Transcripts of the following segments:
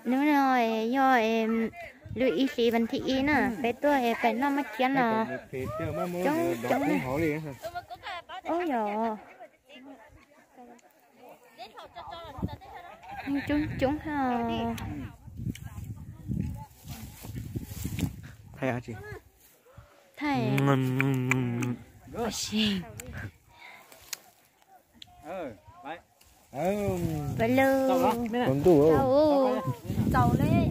Đúng rồi, do em lưu ý sĩ vấn thị ý nè, bé tôi phải nó mất kiến nè. Chống ôi dồi. Chúng hả? Thầy hả chị? Thầy. Ôi xì. Vậy luôn. Còn đủ không? Chầu lên.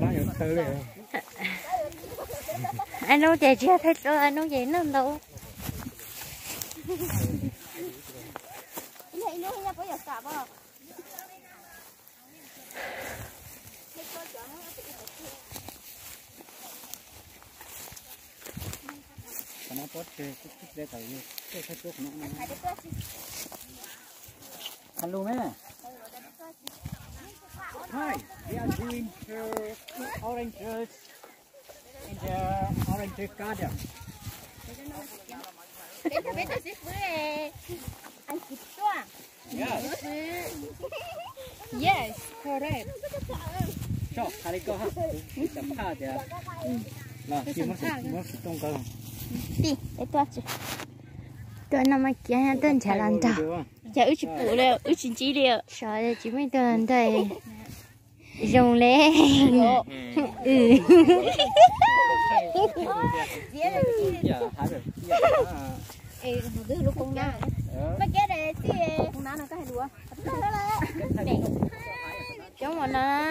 Anh nói chạy chưa thấy rồi, anh nói vậy nó đâu. Nó tốt cái để tới cái thuốc nó. Ăn luôn đấy. Hi, we are doing oranges in the orange garden. Yes. Yes, correct. Cho, khai cơ ha. Chấm pha thì là chỉ mất tông cơ. Đi, để tôi chứ. Tôi nằm ở kia nhà tên trả lần đầu. Chả ước chỉ phụ liệu, ước chỉ chỉ liệu. Sợ là chỉ mấy tên lần đây. Dùng lên. Một đứa lúc con na. Mấy cái này thì con na nó có hay đùa. Chống mà nó.